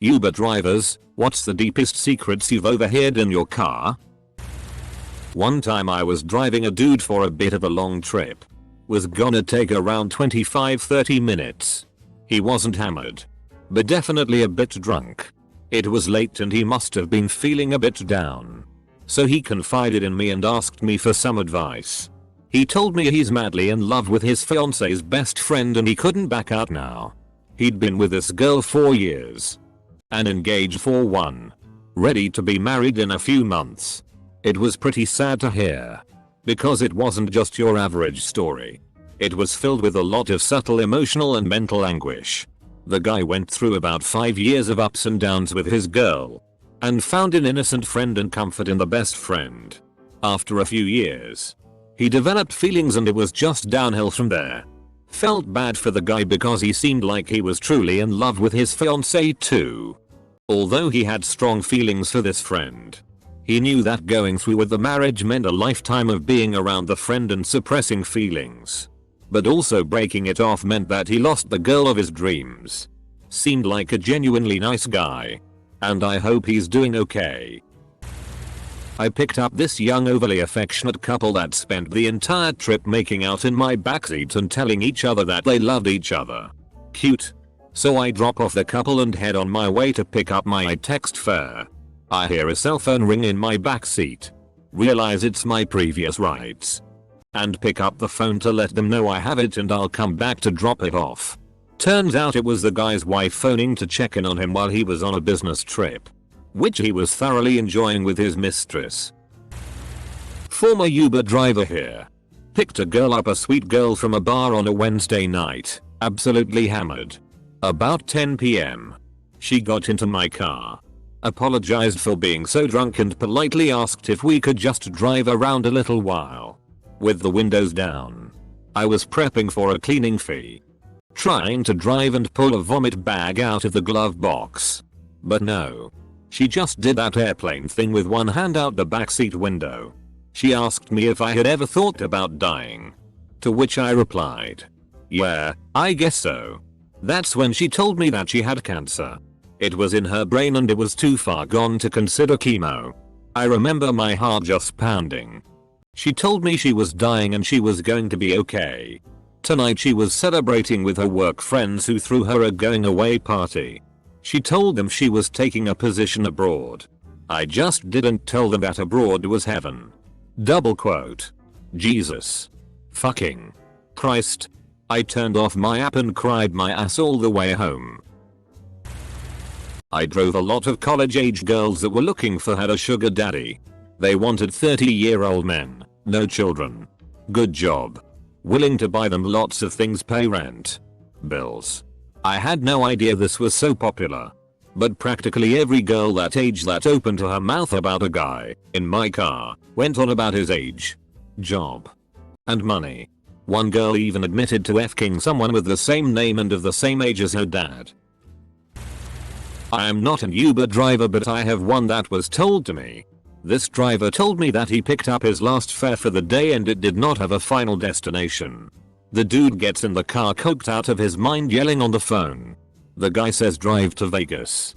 Uber drivers, what's the deepest secrets you've overheard in your car? One time I was driving a dude for a bit of a long trip. Was gonna take around 25-30 minutes. He wasn't hammered, but definitely a bit drunk. It was late and he must have been feeling a bit down. So he confided in me and asked me for some advice. He told me he's madly in love with his fiance's best friend and he couldn't back out now. He'd been with this girl 4 years. And engaged for 1. Ready to be married in a few months. It was pretty sad to hear. Because it wasn't just your average story. It was filled with a lot of subtle emotional and mental anguish. The guy went through about 5 years of ups and downs with his girl. And found an innocent friend and comfort in the best friend. After a few years, he developed feelings and it was just downhill from there. Felt bad for the guy because he seemed like he was truly in love with his fiancée too. Although he had strong feelings for this friend. He knew that going through with the marriage meant a lifetime of being around the friend and suppressing feelings. But also breaking it off meant that he lost the girl of his dreams. Seemed like a genuinely nice guy. And I hope he's doing okay. I picked up this young overly affectionate couple that spent the entire trip making out in my backseat and telling each other that they loved each other. Cute. So I drop off the couple and head on my way to pick up my text fare. I hear a cell phone ring in my backseat. Realize it's my previous rides. And pick up the phone to let them know I have it and I'll come back to drop it off. Turns out it was the guy's wife phoning to check in on him while he was on a business trip. Which he was thoroughly enjoying with his mistress. Former Uber driver here. Picked a girl up, a sweet girl from a bar on a Wednesday night. Absolutely hammered. About 10 PM. She got into my car. Apologized for being so drunk and politely asked if we could just drive around a little while. With the windows down. I was prepping for a cleaning fee. Trying to drive and pull a vomit bag out of the glove box. But no. She just did that airplane thing with one hand out the backseat window. She asked me if I had ever thought about dying. To which I replied, yeah, I guess so. That's when she told me that she had cancer. It was in her brain and it was too far gone to consider chemo. I remember my heart just pounding. She told me she was dying and she was going to be okay. Tonight she was celebrating with her work friends who threw her a going away party. She told them she was taking a position abroad. I just didn't tell them that abroad was heaven. Double quote. Jesus. Fucking Christ. I turned off my app and cried my ass all the way home. I drove a lot of college-age girls that were looking for had a sugar daddy. They wanted 30-year-old men, no children. Good job. Willing to buy them lots of things, pay rent. Bills. I had no idea this was so popular. But practically every girl that age that opened her mouth about a guy in my car went on about his age, job, and money. One girl even admitted to f-ing someone with the same name and of the same age as her dad. I am not an Uber driver, but I have one that was told to me. This driver told me that he picked up his last fare for the day and it did not have a final destination. The dude gets in the car coked out of his mind yelling on the phone. The guy says drive to Vegas.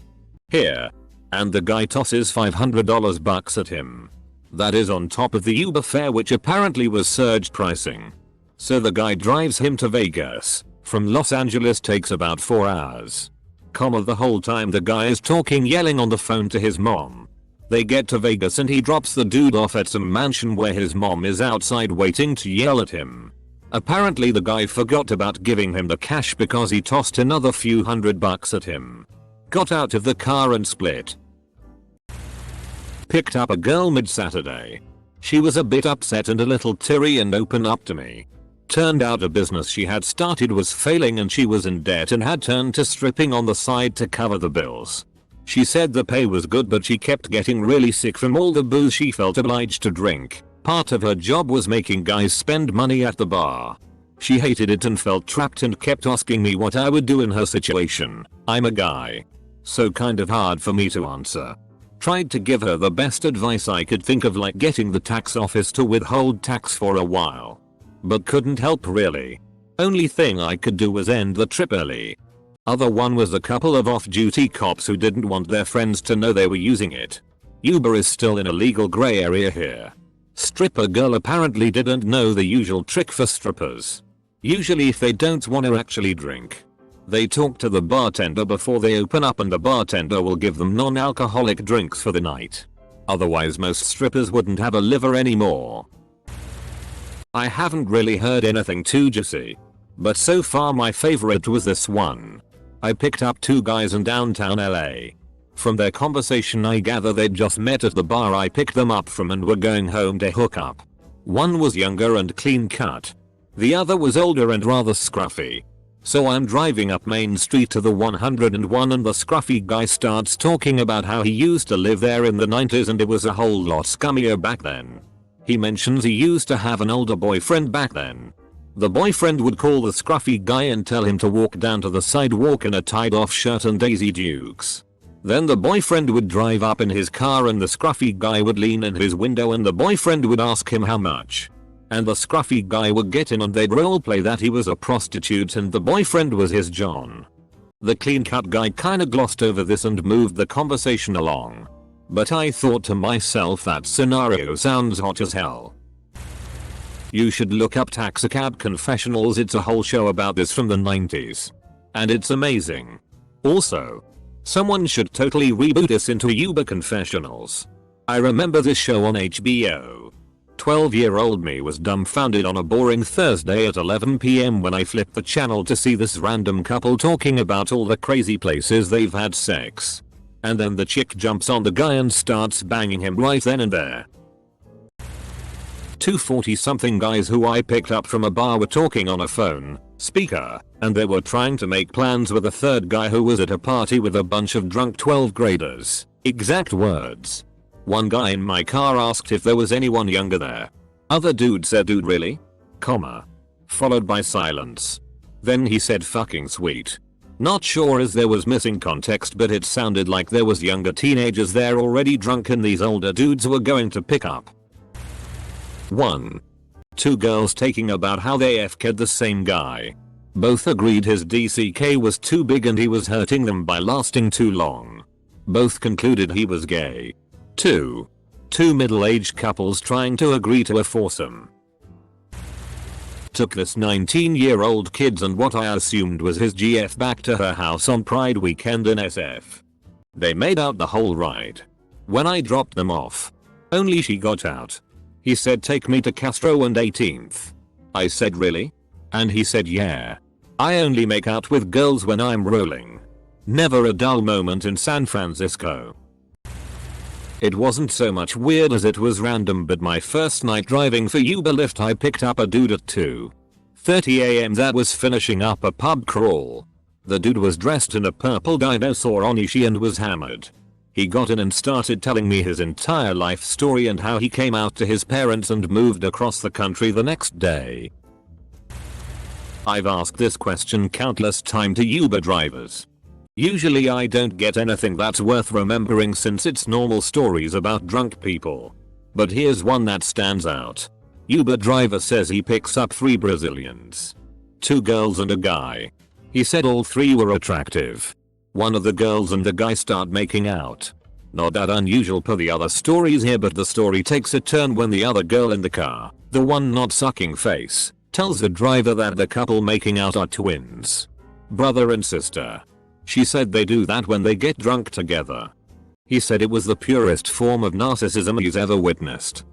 Here. And the guy tosses $500 bucks at him. That is on top of the Uber fare, which apparently was surge pricing. So the guy drives him to Vegas. From Los Angeles takes about 4 hours. The whole time the guy is talking yelling on the phone to his mom. They get to Vegas and he drops the dude off at some mansion where his mom is outside waiting to yell at him. Apparently the guy forgot about giving him the cash because he tossed another few $100 at him. Got out of the car and split. Picked up a girl mid-Saturday. She was a bit upset and a little teary and opened up to me. Turned out a business she had started was failing and she was in debt and had turned to stripping on the side to cover the bills. She said the pay was good but she kept getting really sick from all the booze she felt obliged to drink. Part of her job was making guys spend money at the bar. She hated it and felt trapped and kept asking me what I would do in her situation. I'm a guy. So kind of hard for me to answer. Tried to give her the best advice I could think of, like getting the tax office to withhold tax for a while. But couldn't help really. Only thing I could do was end the trip early. Other one was a couple of off-duty cops who didn't want their friends to know they were using it. Uber is still in a legal grey area here. Stripper girl apparently didn't know the usual trick for strippers. Usually if they don't want to actually drink, they talk to the bartender before they open up and the bartender will give them non-alcoholic drinks for the night. Otherwise most strippers wouldn't have a liver anymore. I haven't really heard anything too juicy, but so far my favorite was this one. I picked up two guys in downtown LA. From their conversation I gather they'd just met at the bar I picked them up from and were going home to hook up. One was younger and clean cut. The other was older and rather scruffy. So I'm driving up Main Street to the 101 and the scruffy guy starts talking about how he used to live there in the 90s and it was a whole lot scummier back then. He mentions he used to have an older boyfriend back then. The boyfriend would call the scruffy guy and tell him to walk down to the sidewalk in a tied off shirt and Daisy Dukes. Then the boyfriend would drive up in his car and the scruffy guy would lean in his window and the boyfriend would ask him how much. And the scruffy guy would get in and they'd roleplay that he was a prostitute and the boyfriend was his John. The clean cut guy kinda glossed over this and moved the conversation along. But I thought to myself that scenario sounds hot as hell. You should look up Taxicab Confessionals, it's a whole show about this from the 90s. And it's amazing. Also, someone should totally reboot this into Uber Confessionals. I remember this show on HBO. 12-year-old me was dumbfounded on a boring Thursday at 11 PM when I flipped the channel to see this random couple talking about all the crazy places they've had sex. And then the chick jumps on the guy and starts banging him right then and there. Two 40-something guys who I picked up from a bar were talking on a phone speaker, and they were trying to make plans with a third guy who was at a party with a bunch of drunk 12th graders. Exact words. One guy in my car asked if there was anyone younger there. Other dude said, dude really? Comma. Followed by silence. Then he said fucking sweet. Not sure as there was missing context, but it sounded like there was younger teenagers there already drunk and these older dudes were going to pick up. 1. Two girls taking about how they FK'd the same guy. Both agreed his DCK was too big and he was hurting them by lasting too long. Both concluded he was gay. 2. Two middle-aged couples trying to agree to a foursome. Took this 19-year-old kid and what I assumed was his GF back to her house on Pride weekend in SF. They made out the whole ride. When I dropped them off, only she got out. He said take me to Castro and 18th. I said really? And he said yeah. I only make out with girls when I'm rolling. Never a dull moment in San Francisco. It wasn't so much weird as it was random, but my first night driving for Uber Lyft I picked up a dude at 2:30 AM that was finishing up a pub crawl. The dude was dressed in a purple dinosaur onishi and was hammered. He got in and started telling me his entire life story and how he came out to his parents and moved across the country the next day. I've asked this question countless times to Uber drivers. Usually I don't get anything that's worth remembering since it's normal stories about drunk people. But here's one that stands out. Uber driver says he picks up 3 Brazilians. 2 girls and a guy. He said all 3 were attractive. One of the girls and the guy start making out. Not that unusual per the other stories here, but the story takes a turn when the other girl in the car, the one not sucking face, tells the driver that the couple making out are twins. Brother and sister. She said they do that when they get drunk together. He said it was the purest form of narcissism he's ever witnessed.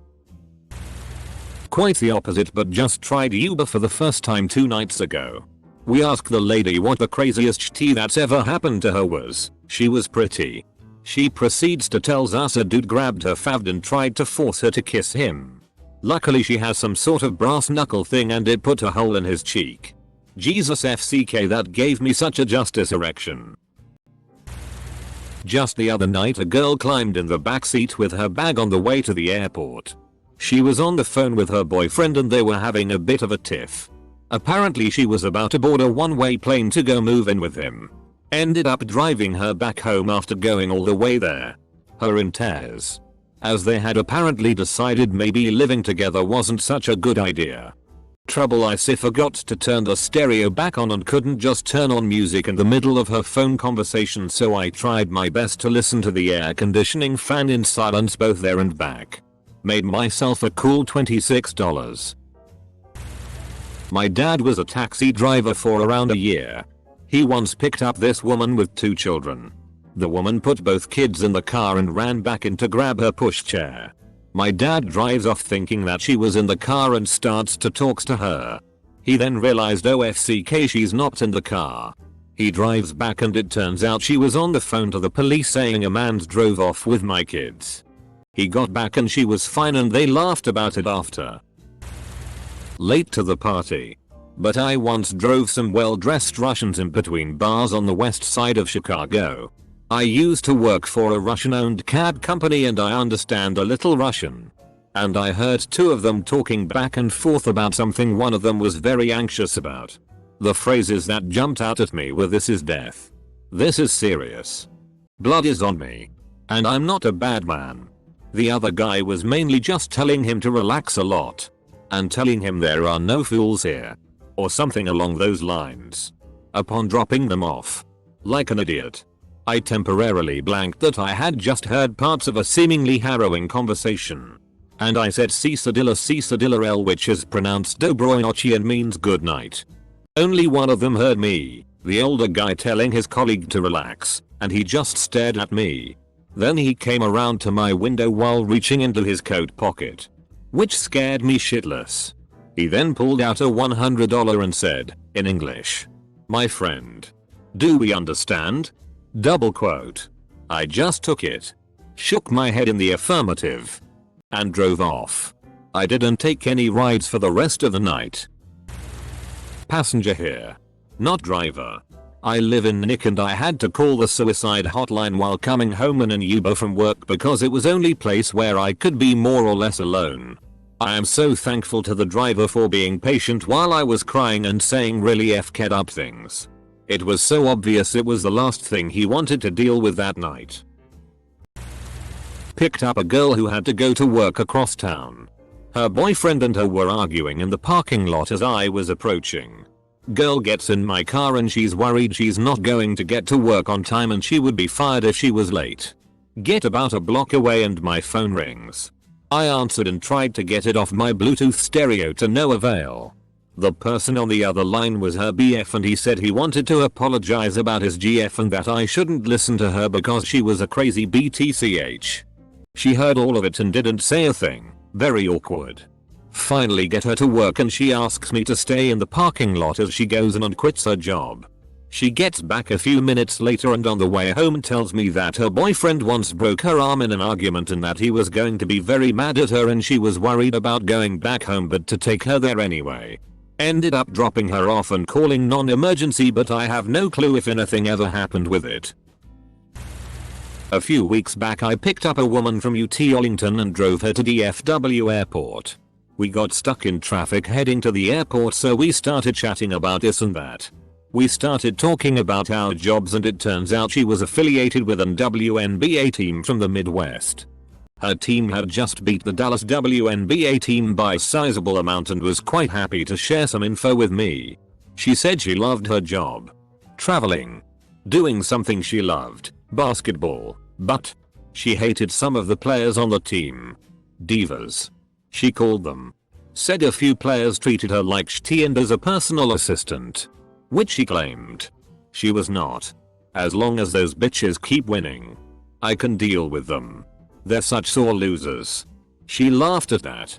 Quite the opposite, but just tried Uber for the first time 2 nights ago. We asked the lady what the craziest tea that's ever happened to her was. She was pretty. She proceeds to tells us a dude grabbed her favd and tried to force her to kiss him. Luckily she has some sort of brass knuckle thing and it put a hole in his cheek. Jesus FCK, that gave me such a justice erection. Just the other night a girl climbed in the backseat with her bag on the way to the airport. She was on the phone with her boyfriend and they were having a bit of a tiff. Apparently she was about to board a one-way plane to go move in with him. Ended up driving her back home after going all the way there. Her in tears. As they had apparently decided maybe living together wasn't such a good idea. Trouble I forgot to turn the stereo back on and couldn't just turn on music in the middle of her phone conversation, so I tried my best to listen to the air conditioning fan in silence both there and back. Made myself a cool $26. My dad was a taxi driver for around a year. He once picked up this woman with 2 children. The woman put both kids in the car and ran back in to grab her pushchair. My dad drives off thinking that she was in the car and starts to talk to her. He then realized OFCK she's not in the car. He drives back and it turns out she was on the phone to the police saying a man drove off with my kids. He got back and she was fine and they laughed about it after. Late to the party. But I once drove some well-dressed Russians in between bars on the west side of Chicago. I used to work for a Russian-owned cab company and I understand a little Russian. And I heard 2 of them talking back and forth about something one of them was very anxious about. The phrases that jumped out at me were "this is death. This is serious. Blood is on me. And I'm not a bad man." The other guy was mainly just telling him to relax a lot. And telling him there are no fools here. Or something along those lines. Upon dropping them off, like an idiot, I temporarily blanked that I had just heard parts of a seemingly harrowing conversation. And I said Cisadilla L, which is pronounced Dobroy Nochi and means good night. Only one of them heard me, the older guy telling his colleague to relax, and he just stared at me. Then he came around to my window while reaching into his coat pocket, which scared me shitless. He then pulled out a $100 and said, in English, "My friend, do we understand?" Double quote. I just took it, shook my head in the affirmative, and drove off. I didn't take any rides for the rest of the night. Passenger here, not driver. I live in Nick and I had to call the suicide hotline while coming home in an Uber from work because it was only place where I could be more or less alone. I am so thankful to the driver for being patient while I was crying and saying really f***ed up things. It was so obvious it was the last thing he wanted to deal with that night. Picked up a girl who had to go to work across town. Her boyfriend and her were arguing in the parking lot as I was approaching. Girl gets in my car and she's worried she's not going to get to work on time and she would be fired if she was late. Get about a block away and my phone rings. I answered and tried to get it off my Bluetooth stereo to no avail. The person on the other line was her BF and he said he wanted to apologize about his GF and that I shouldn't listen to her because she was a crazy BTCH. She heard all of it and didn't say a thing. Very awkward. Finally get her to work and she asks me to stay in the parking lot as she goes in and quits her job. She gets back a few minutes later and on the way home tells me that her boyfriend once broke her arm in an argument and that he was going to be very mad at her and she was worried about going back home but to take her there anyway. Ended up dropping her off and calling non-emergency, but I have no clue if anything ever happened with it. A few weeks back I picked up a woman from UT Arlington and drove her to DFW airport. We got stuck in traffic heading to the airport so we started chatting about this and that. We started talking about our jobs and it turns out she was affiliated with an WNBA team from the Midwest. Her team had just beat the Dallas WNBA team by a sizable amount and was quite happy to share some info with me. She said she loved her job. Traveling. Doing something she loved, basketball, but she hated some of the players on the team. Divas, she called them. Said a few players treated her like shit and as a personal assistant. Which she claimed she was not. As long as those bitches keep winning, I can deal with them. They're such sore losers. She laughed at that.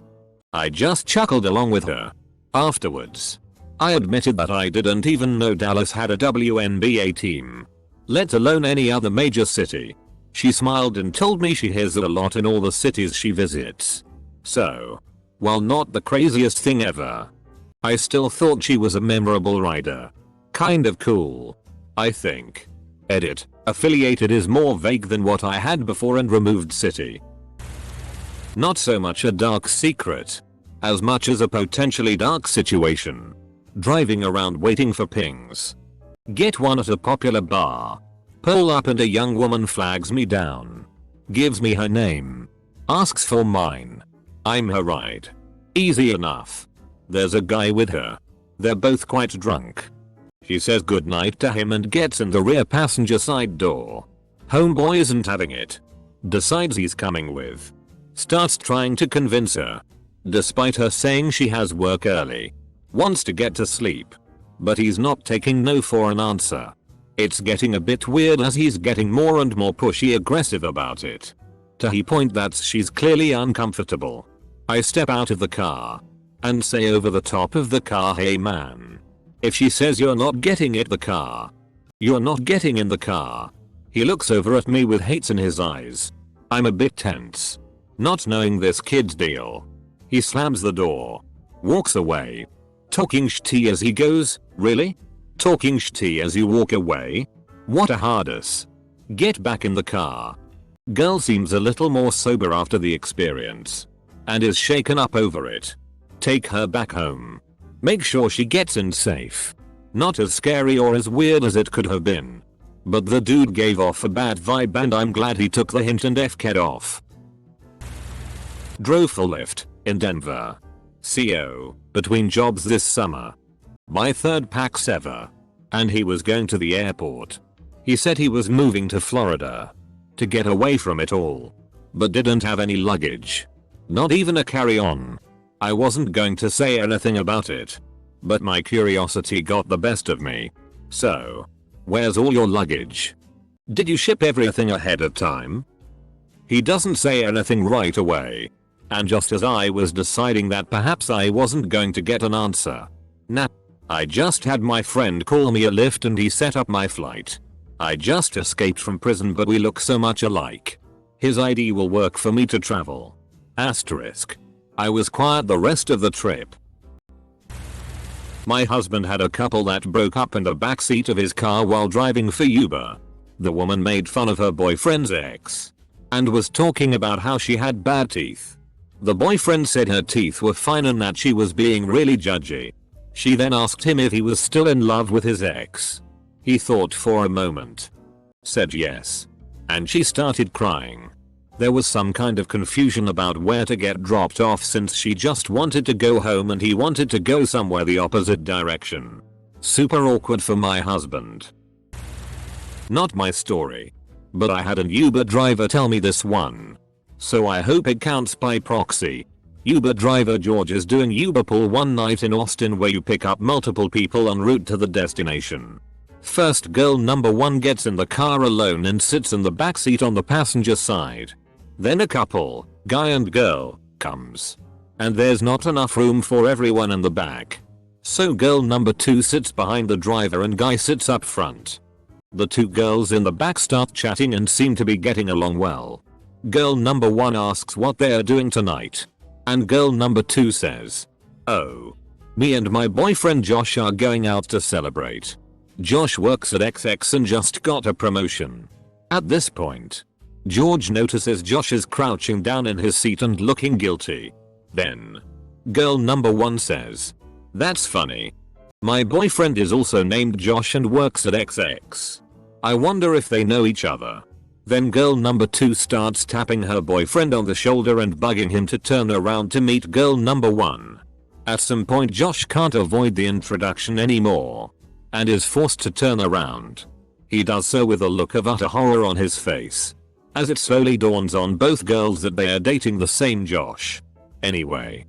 I just chuckled along with her. Afterwards, I admitted that I didn't even know Dallas had a WNBA team, let alone any other major city. She smiled and told me she hears it a lot in all the cities she visits. So, while not the craziest thing ever, I still thought she was a memorable rider. Kind of cool, I think. Edit. Affiliated is more vague than what I had before and removed city. Not so much a dark secret, as much as a potentially dark situation. Driving around waiting for pings. Get one at a popular bar. Pull up and a young woman flags me down. Gives me her name. Asks for mine. I'm her ride. Easy enough. There's a guy with her. They're both quite drunk. She says goodnight to him and gets in the rear passenger side door. Homeboy isn't having it. Decides he's coming with. Starts trying to convince her. Despite her saying she has work early. Wants to get to sleep. But he's not taking no for an answer. It's getting a bit weird as he's getting more and more pushy aggressive about it. To the point that she's clearly uncomfortable. I step out of the car. And say over the top of the car, hey man. If she says you're not getting in the car. You're not getting in the car. He looks over at me with hate in his eyes. I'm a bit tense. Not knowing this kid's deal. He slams the door. Walks away. Talking shitty as he goes, really? Talking shitty as you walk away? What a hardus. Get back in the car. Girl seems a little more sober after the experience. And is shaken up over it. Take her back home. Make sure she gets in safe. Not as scary or as weird as it could have been. But the dude gave off a bad vibe and I'm glad he took the hint and F-ked off. Drove for Lyft in Denver. CO, between jobs this summer. My third PAX ever. And he was going to the airport. He said he was moving to Florida. To get away from it all. But didn't have any luggage. Not even a carry-on. I wasn't going to say anything about it. But my curiosity got the best of me. So, where's all your luggage? Did you ship everything ahead of time? He doesn't say anything right away. And just as I was deciding that perhaps I wasn't going to get an answer. Nah. I just had my friend call me a Lyft and he set up my flight. I just escaped from prison but we look so much alike. His ID will work for me to travel. Asterisk. I was quiet the rest of the trip. My husband had a couple that broke up in the backseat of his car while driving for Uber. The woman made fun of her boyfriend's ex. And was talking about how she had bad teeth. The boyfriend said her teeth were fine and that she was being really judgy. She then asked him if he was still in love with his ex. He thought for a moment. Said yes. And she started crying. There was some kind of confusion about where to get dropped off since she just wanted to go home and he wanted to go somewhere the opposite direction. Super awkward for my husband. Not my story. But I had an Uber driver tell me this one. So I hope it counts by proxy. Uber driver George is doing Uber pool one night in Austin where you pick up multiple people en route to the destination. First girl number 1 gets in the car alone and sits in the backseat on the passenger side. Then a couple, guy and girl, comes. And there's not enough room for everyone in the back. So girl number 2 sits behind the driver and guy sits up front. The two girls in the back start chatting and seem to be getting along well. Girl number 1 asks what they are doing tonight. And girl number 2 says, "Oh. Me and my boyfriend Josh are going out to celebrate. Josh works at XX and just got a promotion." At this point, George notices Josh is crouching down in his seat and looking guilty. Then, girl number 1 says, "That's funny. My boyfriend is also named Josh and works at XX. I wonder if they know each other." Then girl number 2 starts tapping her boyfriend on the shoulder and bugging him to turn around to meet girl number 1. At some point Josh can't avoid the introduction anymore. And is forced to turn around. He does so with a look of utter horror on his face. As it slowly dawns on both girls that they are dating the same Josh. Anyway.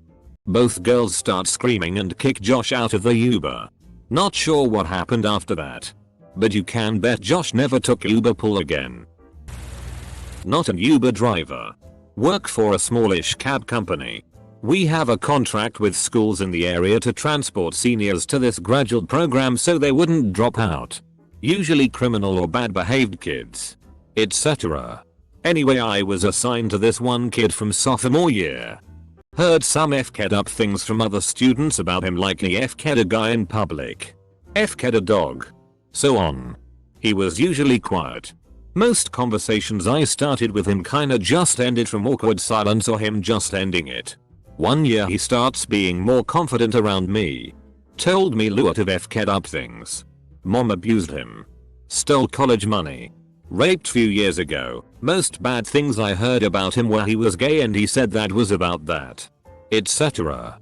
Both girls start screaming and kick Josh out of the Uber. Not sure what happened after that. But you can bet Josh never took Uber pool again. Not an Uber driver. Work for a smallish cab company. We have a contract with schools in the area to transport seniors to this graduate program so they wouldn't drop out. Usually criminal or bad behaved kids. Etc. Anyway, I was assigned to this one kid from sophomore year. Heard some F-ked up things from other students about him, like he F-ked a guy in public. F-ked a dog. So on. He was usually quiet. Most conversations I started with him kinda just ended from awkward silence or him just ending it. One year he starts being more confident around me. Told me lot of F-ked up things. Mom abused him. Stole college money. Raped few years ago. Most bad things I heard about him were he was gay and he said that was about that. Etc.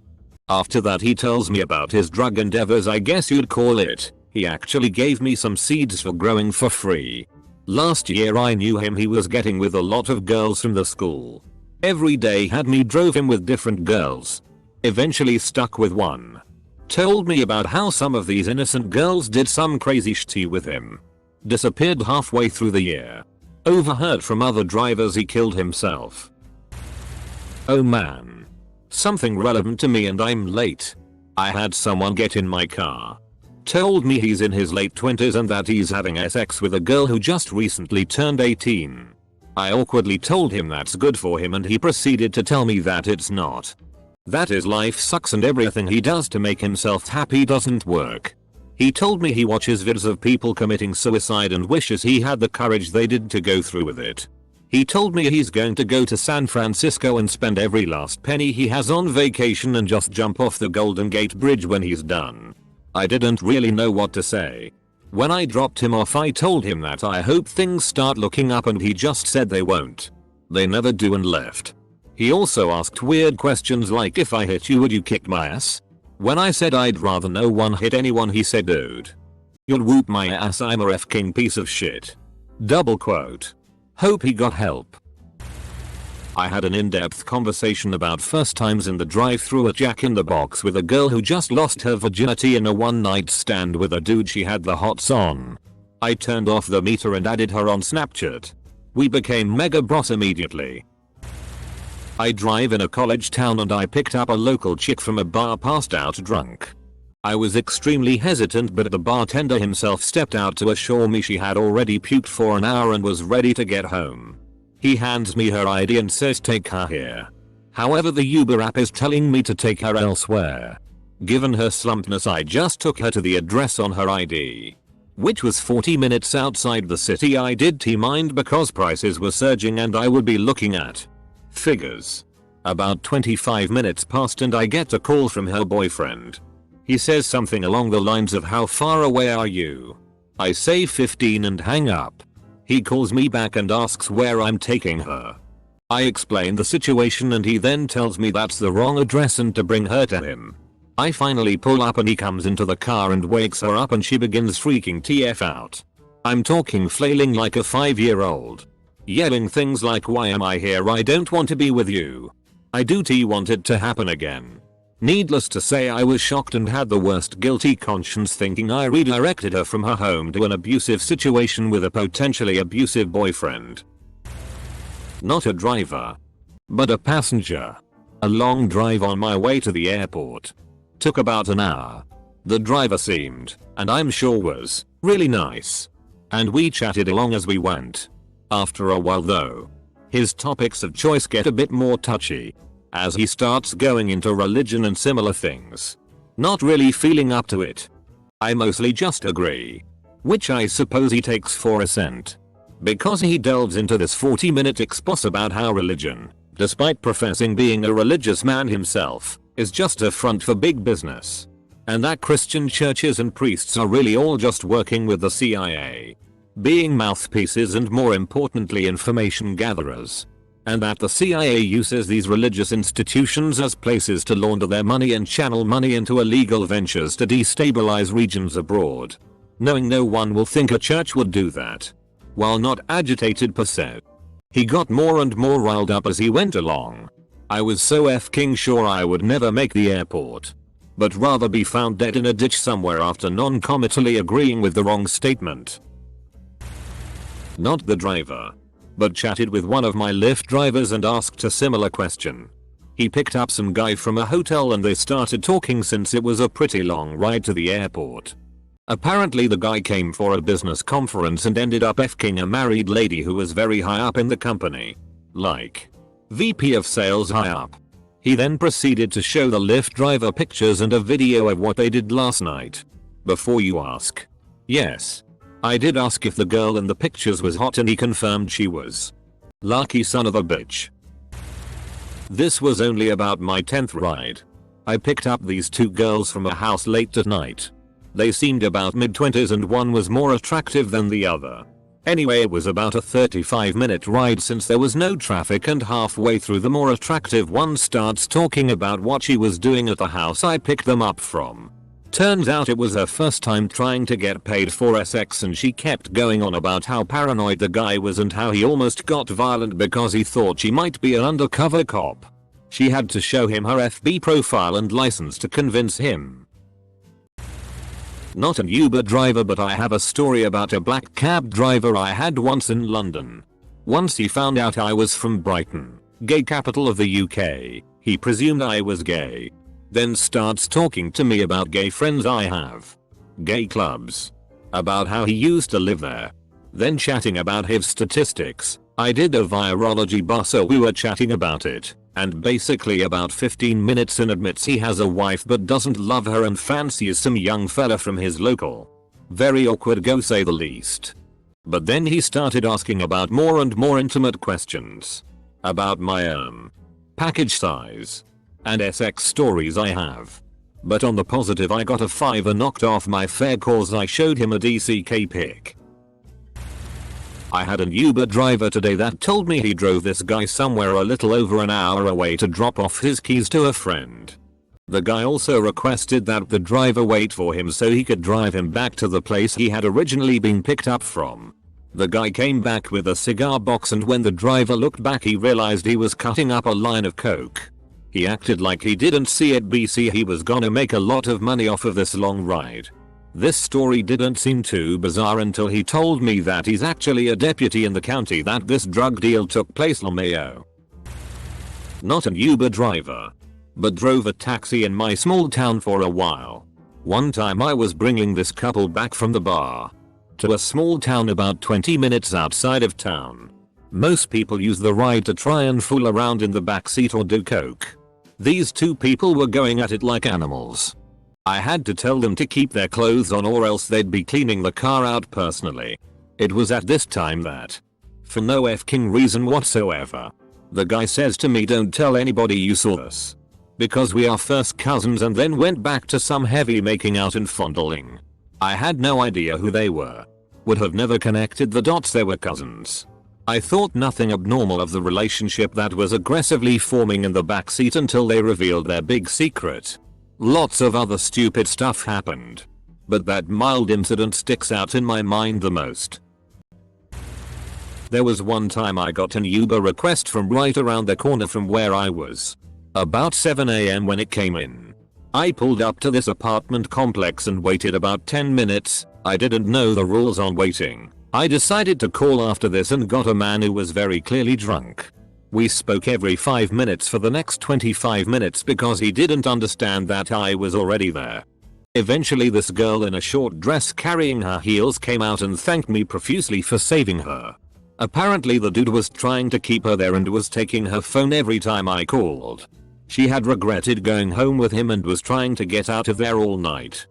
After that he tells me about his drug endeavors, I guess you'd call it. He actually gave me some seeds for growing for free. Last year I knew him, he was getting with a lot of girls from the school. Every day had me drove him with different girls. Eventually stuck with one. Told me about how some of these innocent girls did some crazy shit with him. Disappeared halfway through the year. Overheard from other drivers he killed himself. Oh man. Something relevant to me and I'm late. I had someone get in my car. Told me he's in his late 20s and that he's having sex with a girl who just recently turned 18. I awkwardly told him that's good for him and he proceeded to tell me that it's not. That his life sucks and everything he does to make himself happy doesn't work. He told me he watches vids of people committing suicide and wishes he had the courage they did to go through with it. He told me he's going to go to San Francisco and spend every last penny he has on vacation and just jump off the Golden Gate Bridge when he's done. I didn't really know what to say. When I dropped him off I told him that I hope things start looking up and he just said they won't. They never do and left. He also asked weird questions like, if I hit you would you kick my ass? When I said I'd rather no one hit anyone he said, dude, you'll whoop my ass, I'm a f***ing piece of shit. Double quote. Hope he got help. I had an in-depth conversation about first times in the drive-thru at Jack in the Box with a girl who just lost her virginity in a one-night stand with a dude she had the hots on. I turned off the meter and added her on Snapchat. We became mega bros immediately. I drive in a college town and I picked up a local chick from a bar passed out drunk. I was extremely hesitant but the bartender himself stepped out to assure me she had already puked for an hour and was ready to get home. He hands me her ID and says take her here. However, the Uber app is telling me to take her elsewhere. Given her slumpness I just took her to the address on her ID, which was 40 minutes outside the city I did T-mind because prices were surging and I would be looking at figures. About 25 minutes passed and I get a call from her boyfriend. He says something along the lines of how far away are you? I say 15 and hang up. He calls me back and asks where I'm taking her. I explain the situation and he then tells me that's the wrong address and to bring her to him. I finally pull up and he comes into the car and wakes her up and she begins freaking TF out. I'm talking flailing like a 5-year-old. Yelling things like why am I here, I don't want to be with you. I do want it to happen again. Needless to say I was shocked and had the worst guilty conscience thinking I redirected her from her home to an abusive situation with a potentially abusive boyfriend. Not a driver, but a passenger. A long drive on my way to the airport. Took about an hour. The driver seemed, and I'm sure was, really nice. And we chatted along as we went. After a while though, his topics of choice get a bit more touchy. As he starts going into religion and similar things. Not really feeling up to it. I mostly just agree. Which I suppose he takes for assent. Because he delves into this 40-minute expose about how religion, despite professing being a religious man himself, is just a front for big business. And that Christian churches and priests are really all just working with the CIA. Being mouthpieces and more importantly information gatherers. And that the CIA uses these religious institutions as places to launder their money and channel money into illegal ventures to destabilize regions abroad. Knowing no one will think a church would do that. While not agitated per se. He got more and more riled up as he went along. I was so f***ing sure I would never make the airport. But rather be found dead in a ditch somewhere after non-committally agreeing with the wrong statement. Not the driver. But chatted with one of my Lyft drivers and asked a similar question. He picked up some guy from a hotel and they started talking since it was a pretty long ride to the airport. Apparently the guy came for a business conference and ended up f***ing a married lady who was very high up in the company. Like, VP of sales high up. He then proceeded to show the Lyft driver pictures and a video of what they did last night. Before you ask. Yes. I did ask if the girl in the pictures was hot and he confirmed she was. Lucky son of a bitch. This was only about my 10th ride. I picked up these two girls from a house late at night. They seemed about mid-20s and one was more attractive than the other. Anyway, it was about a 35-minute ride since there was no traffic, and halfway through the more attractive one starts talking about what she was doing at the house I picked them up from. Turns out it was her first time trying to get paid for sex, and she kept going on about how paranoid the guy was and how he almost got violent because he thought she might be an undercover cop. She had to show him her FB profile and license to convince him. Not an Uber driver, but I have a story about a black cab driver I had once in London. Once he found out I was from Brighton, gay capital of the UK. He presumed I was gay. Then starts talking to me about gay friends I have. Gay clubs. About how he used to live there. Then chatting about HIV statistics. I did a virology bar, so we were chatting about it. And basically about 15 minutes in admits he has a wife but doesn't love her and fancies some young fella from his local. Very awkward, go say the least. But then he started asking about more and more intimate questions. About my package size. And sex stories I have. But on the positive, I got a 5 and knocked off my fare cause I showed him a DCK pic. I had an Uber driver today that told me he drove this guy somewhere a little over an hour away to drop off his keys to a friend. The guy also requested that the driver wait for him so he could drive him back to the place he had originally been picked up from. The guy came back with a cigar box, and when the driver looked back he realized he was cutting up a line of coke. He acted like he didn't see it, BC he was gonna make a lot of money off of this long ride. This story didn't seem too bizarre until he told me that he's actually a deputy in the county that this drug deal took place in. Not an Uber driver, but drove a taxi in my small town for a while. One time I was bringing this couple back from the bar to a small town about 20 minutes outside of town. Most people use the ride to try and fool around in the backseat or do coke. These two people were going at it like animals. I had to tell them to keep their clothes on or else they'd be cleaning the car out personally. It was at this time that, for no f***ing reason whatsoever, the guy says to me, "Don't tell anybody you saw us, because we are first cousins," and then went back to some heavy making out and fondling. I had no idea who they were. Would have never connected the dots they were cousins. I thought nothing abnormal of the relationship that was aggressively forming in the backseat until they revealed their big secret. Lots of other stupid stuff happened, but that mild incident sticks out in my mind the most. There was one time I got an Uber request from right around the corner from where I was. About 7 AM when it came in. I pulled up to this apartment complex and waited about 10 minutes. I didn't know the rules on waiting. I decided to call after this and got a man who was very clearly drunk. We spoke every 5 minutes for the next 25 minutes because he didn't understand that I was already there. Eventually this girl in a short dress carrying her heels came out and thanked me profusely for saving her. Apparently the dude was trying to keep her there and was taking her phone every time I called. She had regretted going home with him and was trying to get out of there all night.